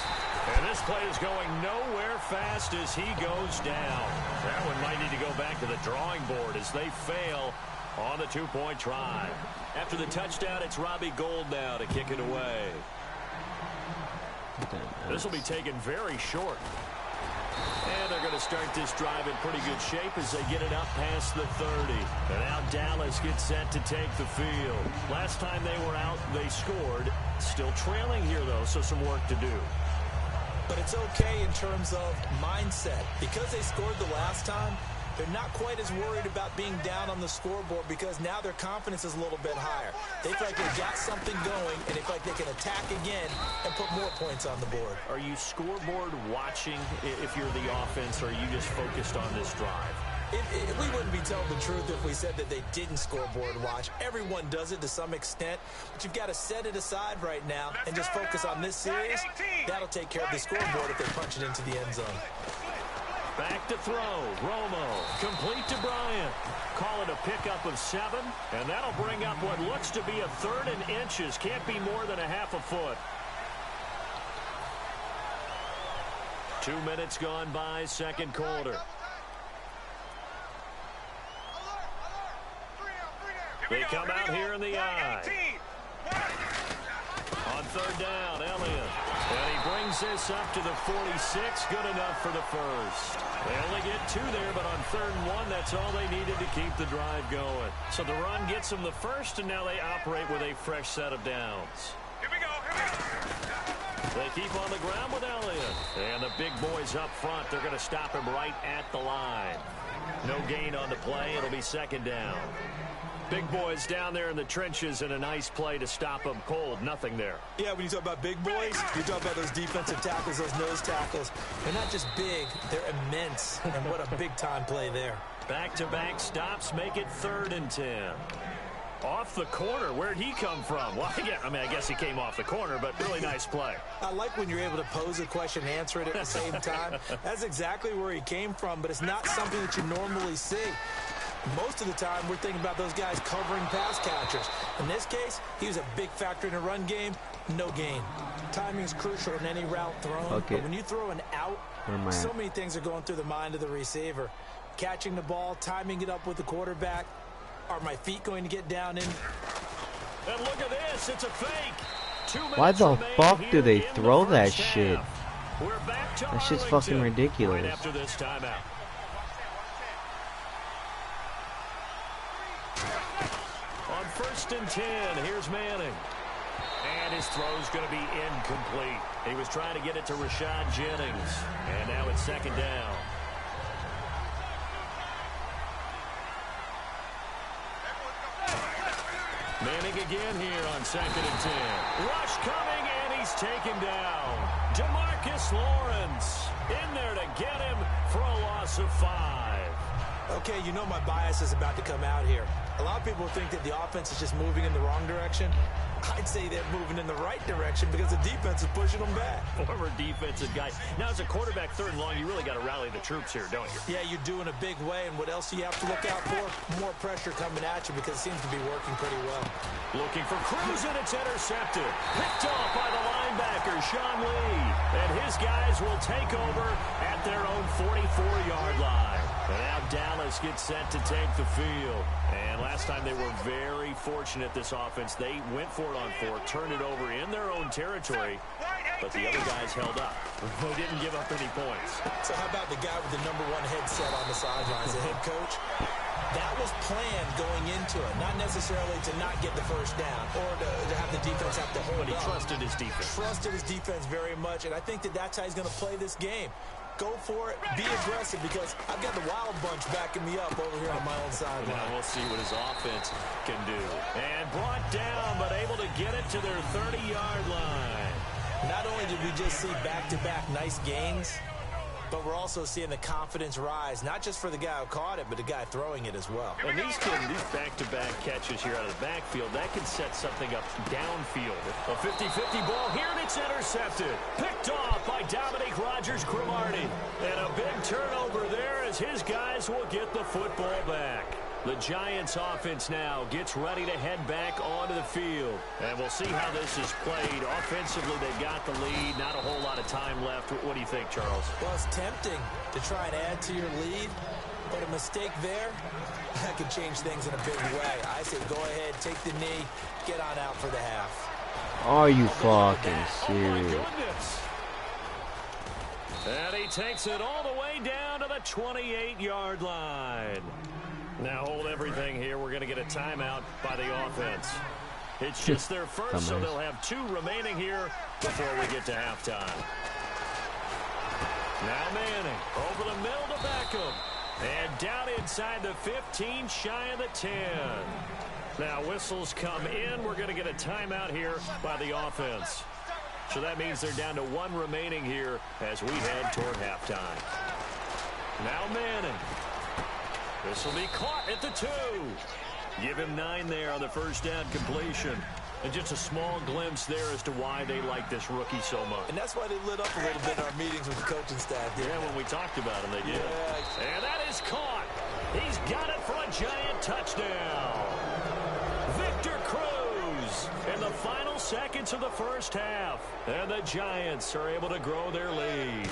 And this play is going nowhere fast as he goes down. That one might need to go back to the drawing board as they fail on the 2-point try. After the touchdown, it's Robbie Gould now to kick it away. This will be taken very short. And they're going to start this drive in pretty good shape as they get it up past the 30. And now Dallas gets set to take the field. Last time they were out, they scored. Still trailing here, though, so some work to do. But it's okay in terms of mindset. Because they scored the last time, they're not quite as worried about being down on the scoreboard because now their confidence is a little bit higher. They feel like they've got something going, and they feel like they can attack again and put more points on the board. Are you scoreboard watching if you're the offense, or are you just focused on this drive? We wouldn't be telling the truth if we said that they didn't scoreboard watch. Everyone does it to some extent, but you've got to set it aside right now and just focus on this series. That'll take care of the scoreboard if they punch it into the end zone. Back to throw. Romo. Complete to Bryant. Call it a pickup of 7, and that'll bring up what looks to be a 3rd and inches. Can't be more than a half a foot. 2 minutes gone by, second quarter. They come out here in the eye. On 3rd down, Elliott. And he brings this up to the 46. Good enough for the first. They only get 2 there, but on 3rd and 1, that's all they needed to keep the drive going. So the run gets them the first, and now they operate with a fresh set of downs. Here we go, here we go. They keep on the ground with Elliott. And the big boys up front, they're going to stop him right at the line. No gain on the play. It'll be 2nd down. Big boys down there in the trenches, and a nice play to stop them cold. Nothing there. Yeah, when you talk about big boys, you talk about those defensive tackles, those nose tackles. They're not just big, they're immense. And what a big-time play there. Back-to-back stops make it 3rd and 10. Off the corner. Where'd he come from? Well, I guess he came off the corner, but really nice play. I like when you're able to pose a question and answer it at the same time. That's exactly where he came from, but it's not something that you normally see. Most of the time, we're thinking about those guys covering pass catchers. In this case, he was a big factor in a run game. No gain. Timing is crucial in any route thrown. Okay. But when you throw an out, so many things are going through the mind of the receiver. Catching the ball, timing it up with the quarterback. Are my feet going to get down in? And look at this. It's a fake. 2 minutes Why the fuck do they in throw the that first shit? half. We're back to That shit's Arlington fucking ridiculous. right after this timeout. On 1st and 10, here's Manning. And his throw's going to be incomplete. He was trying to get it to Rashad Jennings. And now it's 2nd down. Manning again here on 2nd and 10. Rush coming, and he's taken down. DeMarcus Lawrence in there to get him for a loss of 5. Okay, you know my bias is about to come out here. A lot of people think that the offense is just moving in the wrong direction. I'd say they're moving in the right direction because the defense is pushing them back. Former defensive guy. Now, as a quarterback 3rd and long, you really got to rally the troops here, don't you? Yeah, you do in a big way. And what else do you have to look out for? More pressure coming at you because it seems to be working pretty well. Looking for Cruz, and it's intercepted. Picked off by the linebacker, Sean Lee. And his guys will take over at their own 44-yard line. And now Dallas gets set to take the field. And last time they were very fortunate, this offense. They went for it on 4, turned it over in their own territory, but the other guys held up. They didn't give up any points. So how about the guy with the #1 headset on the sidelines, the head coach? That was planned going into it, not necessarily to not get the first down or to have the defense have to hold But he up. trusted his defense. Trusted his defense very much, and I think that's how he's going to play this game. Go for it, be aggressive, because I've got the Wild Bunch backing me up over here on my own sideline. Now we'll see what his offense can do. And brought down, but able to get it to their 30-yard line. Not only did we just see back-to-back nice gains, but we're also seeing the confidence rise, not just for the guy who caught it, but the guy throwing it as well. And these back-to-back catches here out of the backfield, that can set something up downfield. A 50-50 ball here, and it's intercepted. Picked off by Dominique Rodgers-Cromartie. And a big turnover there as his guys will get the football back. The Giants offense now gets ready to head back onto the field. And we'll see how this is played. Offensively, they got the lead. Not a whole lot of time left. What do you think, Charles? Well, it's tempting to try and add to your lead, but a mistake there, that could change things in a big way. I say go ahead, take the knee, get on out for the half. Are you fucking Oh, serious? my goodness. And he takes it all the way down to the 28-yard line. Now hold everything here. We're going to get a timeout by the offense. It's just their first, so they'll have 2 remaining here before we get to halftime. Now Manning over the middle to Beckham. And down inside the 15, shy of the 10. Now whistles come in. We're going to get a timeout here by the offense. So that means they're down to 1 remaining here as we head toward halftime. Now Manning. This will be caught at the 2. Give him 9 there on the first down completion. And just a small glimpse there as to why they like this rookie so much. And that's why they lit up a little bit in our meetings with the coaching staff. Yeah, when we talked about him, they did. Yeah. And that is caught. He's got it for a Giant touchdown. Victor Cruz in the final seconds of the first half. And the Giants are able to grow their lead.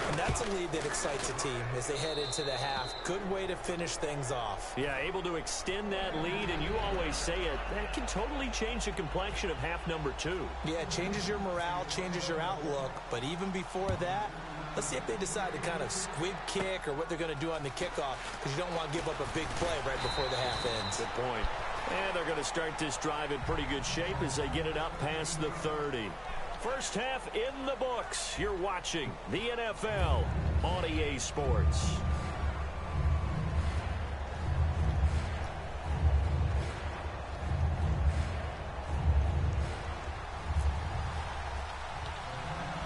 And that's a lead that excites a team as they head into the half. Good way to finish things off. Yeah, able to extend that lead, and you always say it, that can totally change the complexion of half number 2. Yeah, it changes your morale, changes your outlook. But even before that, let's see if they decide to kind of squib kick or what they're going to do on the kickoff, because you don't want to give up a big play right before the half ends. Good point. And they're going to start this drive in pretty good shape as they get it up past the 30. First half in the books. You're watching the NFL on EA Sports.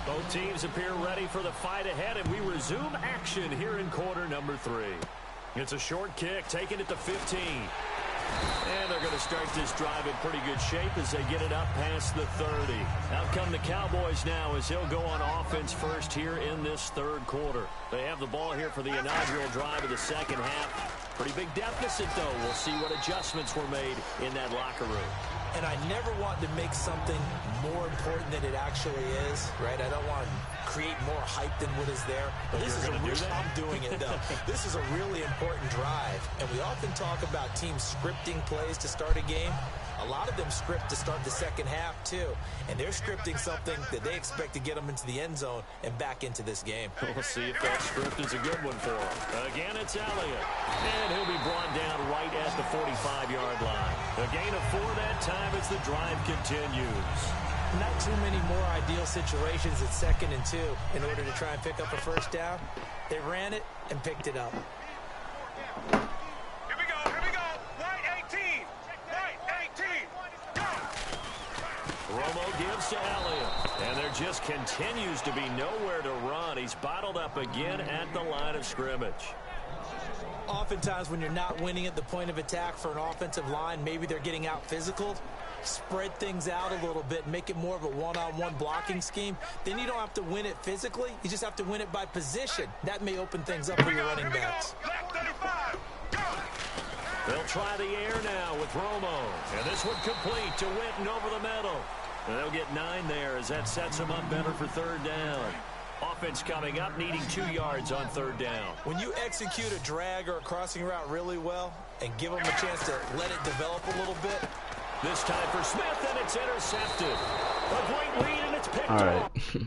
Both teams appear ready for the fight ahead, and we resume action here in quarter number 3. It's a short kick taken at the 15. And they're going to start this drive in pretty good shape as they get it up past the 30. Out come the Cowboys now as he'll go on offense first here in this third quarter. They have the ball here for the inaugural drive of the second half. Pretty big deficit, though. We'll see what adjustments were made in that locker room. And I never want to make something more important than it actually is, right? I don't want to create more hype than what is there. But this is I'm doing it, though. This is a really important drive. And we often talk about teams scripting plays to start a game. A lot of them script to start the second half, too. And they're scripting something that they expect to get them into the end zone and back into this game. We'll see if that script is a good one for him. Again, it's Elliott. And he'll be brought down right at the 45-yard line. A gain of 4 that time as the drive continues. Not too many more ideal situations at 2nd and 2 in order to try and pick up a first down. They ran it and picked it up. Here we go. White 18. White 18. Go. Romo gives to Elliott. And there just continues to be nowhere to run. He's bottled up again at the line of scrimmage. Oftentimes when you're not winning at the point of attack for an offensive line, maybe they're getting out physical. Spread things out a little bit, make it more of a one-on-one blocking scheme. Then you don't have to win it physically. You just have to win it by position. That may open things up for your running backs. Left 35. Go. They'll try the air now with Romo. And this one complete to Witten over the middle. And they'll get 9 there as that sets them up better for third down. Offense coming up, needing 2 yards on third down. When you execute a drag or a crossing route really well and give them a chance to let it develop a little bit. This time for Smith, and it's intercepted. A great read, and it's picked All off. right.